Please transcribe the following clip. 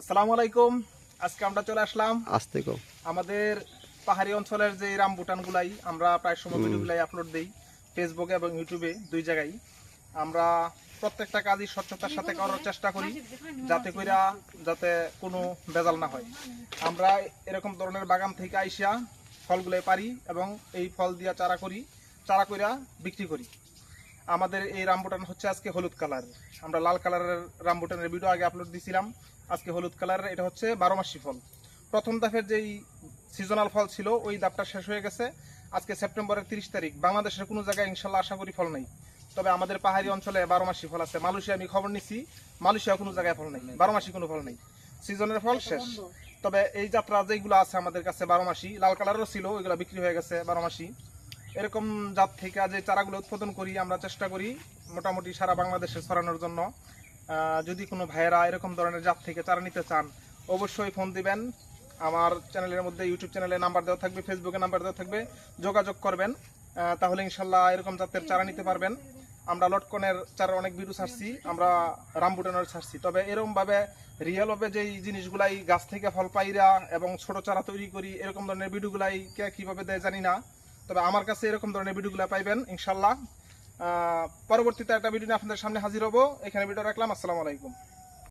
আসসালামু আলাইকুম। আজকে আমরা চলে আসলাম আসতে কো আমাদের পাহাড়ি অঞ্চলের যে রামবুটানগুলাই আমরা প্রায় সময় ভিডিওগুলাই আপলোড দেই ফেসবুকে এবং ইউটিউবে, দুই জায়গায়। আমরা প্রত্যেকটা কাজই স্বচ্ছতার সাথে করার চেষ্টা করি, যাতে কোনো ভেজাল না হয়। আমরা এরকম ধরনের বাগান থেকে আইসা ফলগুলো পারি এবং এই ফল দিয়া চারা কইরা বিক্রি করি। আমাদের এই রামবুটান হচ্ছে আজকে হলুদ কালার। আমরা লাল কালারের রামবুটানের ভিডিও আগে আপলোড দিয়েছিলাম। আজকে হলুদ কালারের, এটা হচ্ছে 12 মাসি ফল। প্রথম ধাপের যেই সিজনাল ফল ছিল ওই ধাপটা শেষ হয়ে গেছে। আজকে সেপ্টেম্বরের 30 তারিখ। বাংলাদেশের কোনো জায়গায় ইনশাল্লাহ আশা করি ফল নেই, তবে আমাদের পাহাড়ি অঞ্চলে 12 মাসি ফল আছে। মালয়েশিয়া আমি খবর নিছি, মালয়েশিয়া কোনো জায়গায় ফল নেই, 12 মাসি কোনো ফল নেই, সিজনের ফল শেষ। তবে এই যাত্রা যেগুলো আছে আমাদের কাছে 12 মাসি, লাল কালারও ছিল, ওইগুলো বিক্রি হয়ে গেছে 12 মাসি। এরকম জাত থেকে যে চারাগুলো উৎপাদন করি আমরা চেষ্টা করি মোটামুটি সারা বাংলাদেশে ছড়ানোর জন্য। যদি কোনো ভাইয়েরা এরকম ধরনের জাত থেকে চারা নিতে চান অবশ্যই ফোন দিবেন। আমার চ্যানেলের মধ্যে, ইউটিউব চ্যানেলে নাম্বার দেওয়া থাকবে, ফেসবুকে নাম্বার দেওয়া থাকবে, যোগাযোগ করবেন। তাহলে ইনশাল্লাহ এরকম জাতের চারা নিতে পারবেন। আমরা লটকনের চারা অনেক ভিডিও ছাড়ছি, আমরা রামবুটানের ছাড়ছি, তবে এরকমভাবে রিয়েলভাবে যেই জিনিসগুলাই গাছ থেকে ফল পাইরা এবং ছোট চারা তৈরি করি এরকম ধরনের ভিডিওগুলাই কীভাবে দেয় জানি না, তবে আমার কাছে এরকম ধরনের ভিডিওগুলো পাইবেন ইনশাল্লাহ। পরবর্তীতে একটা ভিডিও নিয়ে আপনাদের সামনে হাজির হব। এখানে ভিডিও রাখলাম। আসসালামু আলাইকুম।